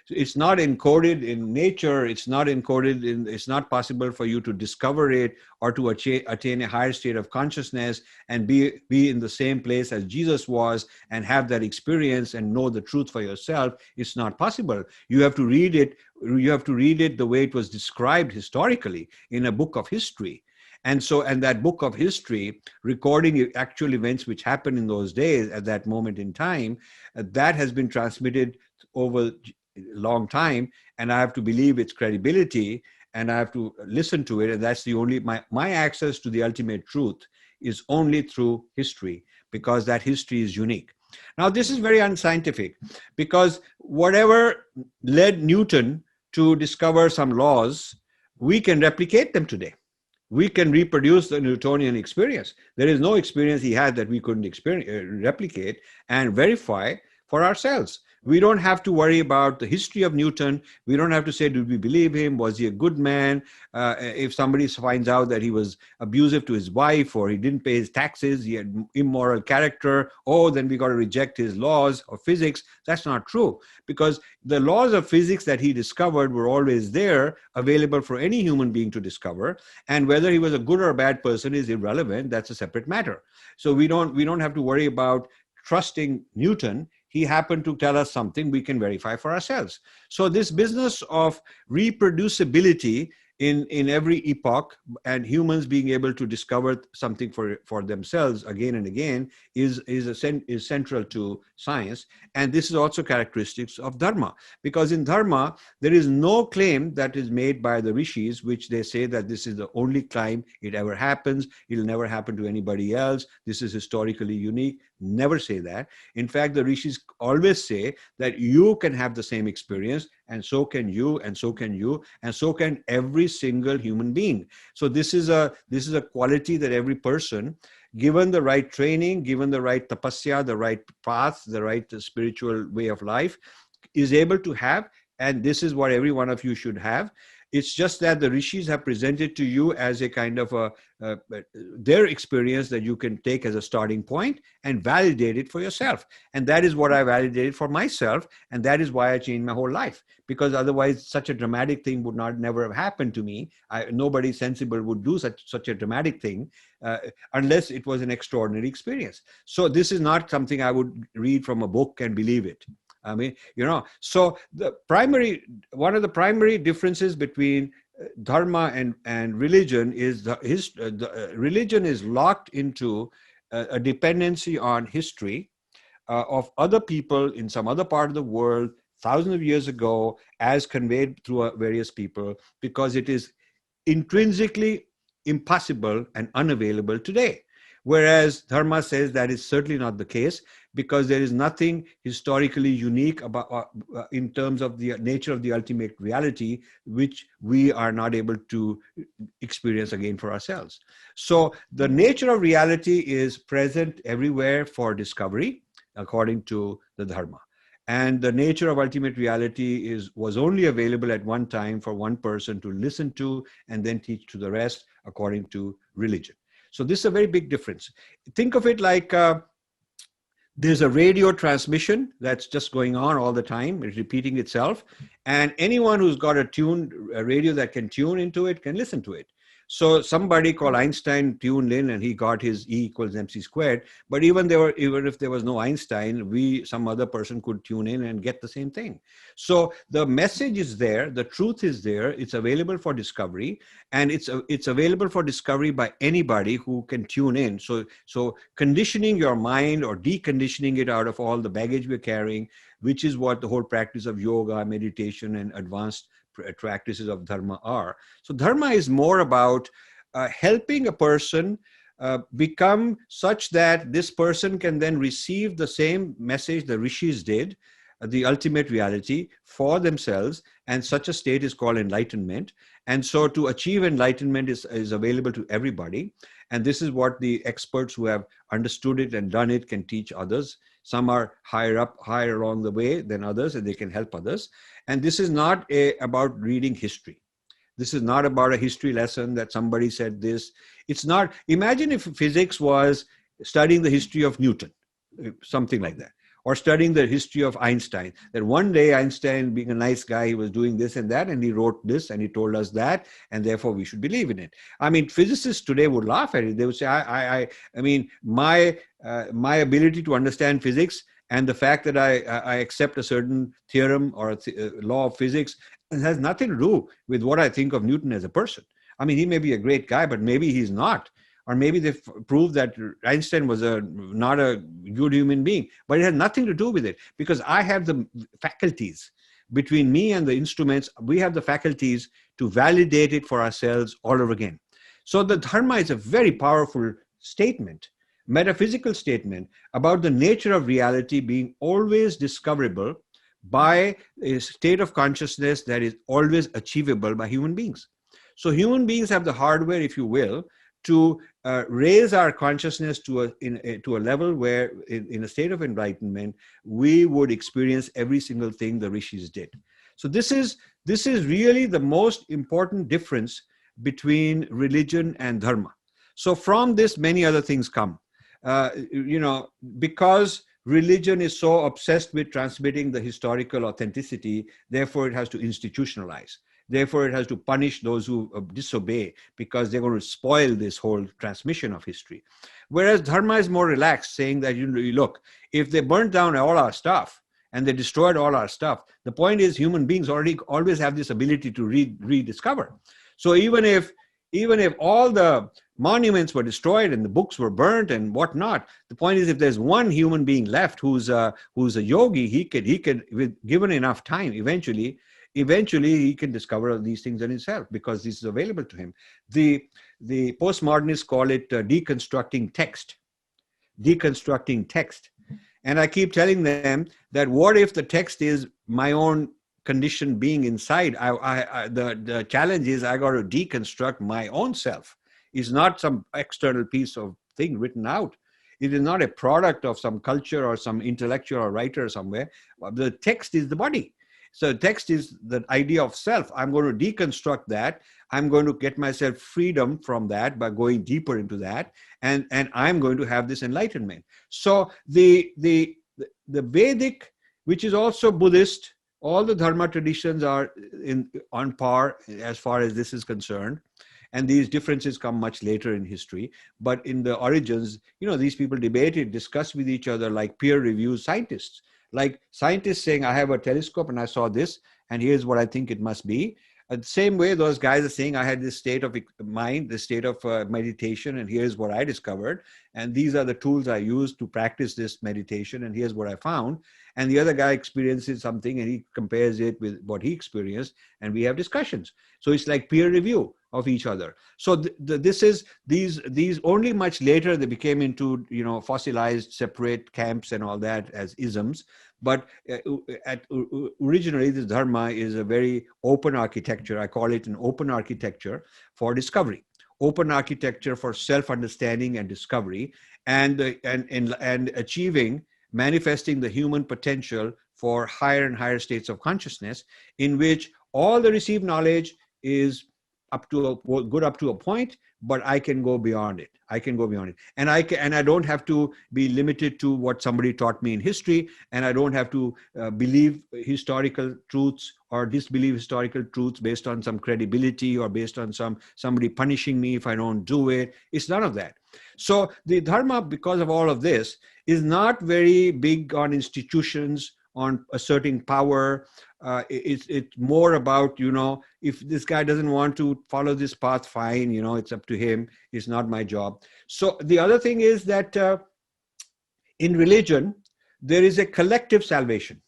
It's not encoded in nature. It's not encoded in, it's not possible for you to discover it or to attain a higher state of consciousness and be in the same place as Jesus was and have that experience and know the truth for yourself. It's not possible. You have to read it. You have to read it the way it was described historically in a book of history. And so, and that book of history, recording actual events which happened in those days at that moment in time, that has been transmitted over a long time, and I have to believe its credibility, and I have to listen to it, and that's the only, my access to the ultimate truth is only through history, because that history is unique. Now, this is very unscientific, because whatever led Newton to discover some laws, we can replicate them today. We can reproduce the Newtonian experience. There is no experience he had that we couldn't replicate and verify for ourselves. We don't have to worry about the history of Newton. We don't have to say, did we believe him? Was he a good man? If somebody finds out that he was abusive to his wife or he didn't pay his taxes, he had immoral character, oh, then we got to reject his laws of physics. That's not true, because the laws of physics that he discovered were always there, available for any human being to discover. And whether he was a good or a bad person is irrelevant. That's a separate matter. So we don't have to worry about trusting Newton. He happened to tell us something we can verify for ourselves. So this business of reproducibility in every epoch and humans being able to discover something for themselves again and again is central to science. And this is also characteristics of Dharma, because in Dharma, there is no claim that is made by the rishis, which they say that this is the only time it ever happens. It'll never happen to anybody else. This is historically unique. Never say that. In fact, the rishis always say that you can have the same experience, and so can you, and so can you, and so can every single human being. So this is a quality that every person, given the right training, given the right tapasya, the right path, the right spiritual way of life, is able to have. And this is what every one of you should have. It's just that the rishis have presented to you as a kind of their experience that you can take as a starting point and validate it for yourself. And that is what I validated for myself. And that is why I changed my whole life, because otherwise such a dramatic thing would never have happened to me. Nobody sensible would do such a dramatic thing unless it was an extraordinary experience. So this is not something I would read from a book and believe it. I mean, so one of the primary differences between Dharma and religion is religion is locked into a dependency on history of other people in some other part of the world thousands of years ago, as conveyed through various people, because it is intrinsically impossible and unavailable today. Whereas Dharma says that is certainly not the case, because there is nothing historically unique about in terms of the nature of the ultimate reality, which we are not able to experience again for ourselves. So the nature of reality is present everywhere for discovery, according to the Dharma. And the nature of ultimate reality was only available at one time for one person to listen to and then teach to the rest, according to religion. So this is a very big difference. Think of it like there's a radio transmission that's just going on all the time. It's repeating itself. And anyone who's got a radio that can tune into it can listen to it. So somebody called Einstein tuned in and he got his E equals mc squared. But even if there was no Einstein, some other person could tune in and get the same thing. So the message is there, the truth is there, it's available for discovery, and it's available for discovery by anybody who can tune in. So conditioning your mind or deconditioning it out of all the baggage we're carrying, which is what the whole practice of yoga, meditation, and advanced practices of Dharma are. So Dharma is more about helping a person become such that this person can then receive the same message the rishis did, the ultimate reality for themselves, and such a state is called enlightenment. And so to achieve enlightenment is available to everybody. And this is what the experts who have understood it and done it can teach others. Some are higher along the way than others, and they can help others. And this is not about reading history. This is not about a history lesson that somebody said this. It's not. Imagine if physics was studying the history of Newton, something like that, or studying the history of Einstein. That one day Einstein, being a nice guy, he was doing this and that, and he wrote this, and he told us that, and therefore we should believe in it. I mean, physicists today would laugh at it. They would say, I mean, my ability to understand physics and the fact that I accept a certain theorem or a law of physics, it has nothing to do with what I think of Newton as a person. I mean, he may be a great guy, but maybe he's not. Or maybe they've proved that Einstein was not a good human being. But it has nothing to do with it, because I have the faculties. Between me and the instruments, we have the faculties to validate it for ourselves all over again. So the Dharma is a very powerful statement, metaphysical statement about the nature of reality being always discoverable by a state of consciousness that is always achievable by human beings. So human beings have the hardware, if you will, to raise our consciousness to a level where, in a state of enlightenment, we would experience every single thing the rishis did. So this is really the most important difference between religion and dharma. So from this, many other things come. Because religion is so obsessed with transmitting the historical authenticity, therefore it has to institutionalize. Therefore, it has to punish those who disobey, because they're going to spoil this whole transmission of history. Whereas Dharma is more relaxed, saying that, look, if they burnt down all our stuff and they destroyed all our stuff, the point is human beings always have this ability to rediscover. So even if all the monuments were destroyed and the books were burnt and whatnot, the point is, if there's one human being left who's a yogi, he could, with given enough time, eventually he can discover these things in himself, because this is available to him. The postmodernists call it deconstructing text. And I keep telling them that what if the text is my own conditioned being inside? The challenge is I got to deconstruct my own self. It's not some external piece of thing written out. It is not a product of some culture or some intellectual or writer somewhere. The text is the body. So text is the idea of self. I'm going to deconstruct that. I'm going to get myself freedom from that by going deeper into that. And I'm going to have this enlightenment. So the Vedic, which is also Buddhist, all the Dharma traditions are on par as far as this is concerned. And these differences come much later in history. But in the origins, these people debated, discussed with each other like peer-reviewed scientists. Like scientists saying, I have a telescope and I saw this, and here's what I think it must be. The same way those guys are saying, I had this state of mind, this state of meditation, and here's what I discovered. And these are the tools I used to practice this meditation, and here's what I found. And the other guy experiences something and he compares it with what he experienced, and we have discussions. So it's like peer review of each other. So these only much later they became into fossilized separate camps and all that as isms. But originally this Dharma is a very open architecture. I call it an open architecture for discovery, open architecture for self-understanding and discovery, and achieving, manifesting the human potential for higher and higher states of consciousness, in which all the received knowledge is good up to a point, but I can go beyond it. And I don't have to be limited to what somebody taught me in history, and I don't have to believe historical truths or disbelieve historical truths based on some credibility or based on somebody punishing me if I don't do it. It's none of that. So the Dharma, because of all of this, is not very big on institutions, on asserting power. It's more about, if this guy doesn't want to follow this path, fine, it's up to him. It's not my job. So the other thing is that in religion, there is a collective salvation.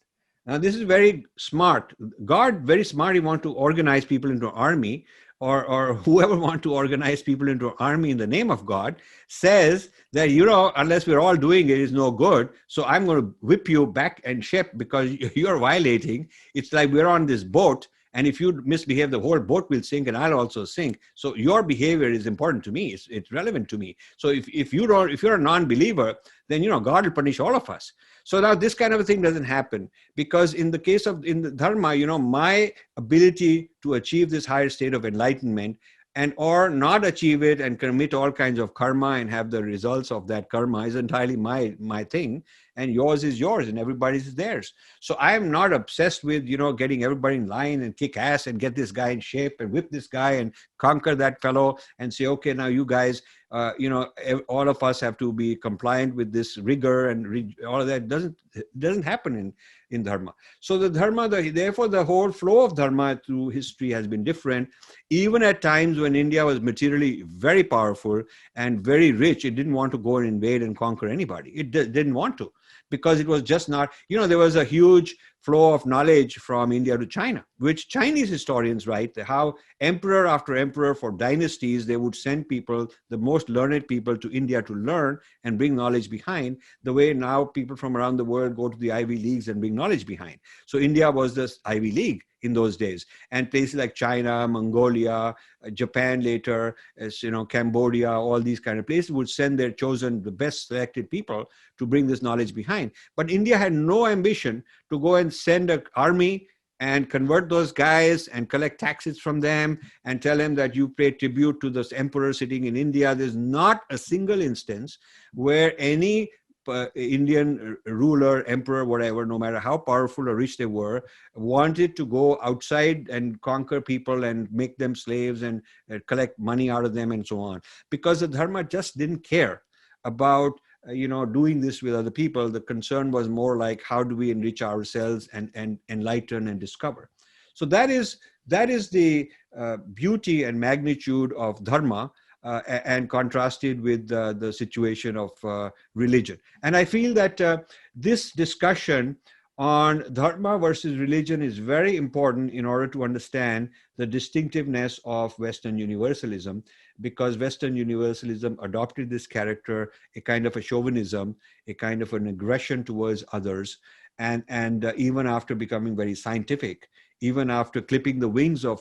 Now, this is very smart. God, very smart, he wants to organize people into an army, or whoever wants to organize people into an army in the name of God, says that, unless we're all doing it, is no good. So I'm going to whip you back and ship because you're violating. It's like we're on this boat, and if you misbehave, the whole boat will sink and I'll also sink. So your behavior is important to me. It's relevant to me. So if you're a non-believer, then, God will punish all of us. So now this kind of a thing doesn't happen, because in the case of, in the Dharma, my ability to achieve this higher state of enlightenment and or not achieve it and commit all kinds of karma and have the results of that karma is entirely my thing, and yours is yours and everybody's is theirs. So I am not obsessed with getting everybody in line and kick ass and get this guy in shape and whip this guy and conquer that fellow and say, okay, now you guys, all of us have to be compliant with this rigor and all of that. Doesn't happen in Dharma. So the Dharma, therefore the whole flow of Dharma through history has been different. Even at times when India was materially very powerful and very rich, it didn't want to go and invade and conquer anybody. It didn't want to, because it was just not, there was a huge flow of knowledge from India to China, which Chinese historians write how emperor after emperor for dynasties, they would send people, the most learned people, to India to learn and bring knowledge behind, the way now people from around the world go to the Ivy Leagues and bring knowledge behind. So India was the Ivy League in those days, and places like China, Mongolia, Japan later, as Cambodia, all these kind of places would send their chosen, the best selected people to bring this knowledge behind. But India had no ambition to go and send an army and convert those guys and collect taxes from them and tell them that you pay tribute to this emperor sitting in India. There's not a single instance where any Indian ruler, emperor, whatever, no matter how powerful or rich they were, wanted to go outside and conquer people and make them slaves and collect money out of them and so on. Because the Dharma just didn't care about doing this with other people. The concern was more like, how do we enrich ourselves and enlighten and discover? So that is the beauty and magnitude of Dharma, and contrasted with the situation of religion. And I feel that this discussion on Dharma versus religion is very important in order to understand the distinctiveness of Western universalism, because Western universalism adopted this character, a kind of a chauvinism, a kind of an aggression towards others, and even after becoming very scientific, even after clipping the wings of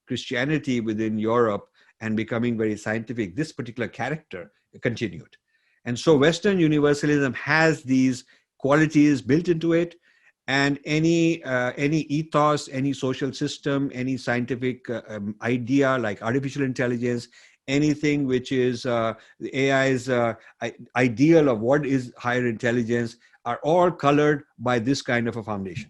Christianity within Europe and becoming very scientific, this particular character continued. And so Western universalism has these qualities built into it, and any ethos, any social system, any scientific idea like artificial intelligence, anything which is the AI's ideal of what is higher intelligence, are all colored by this kind of a foundation.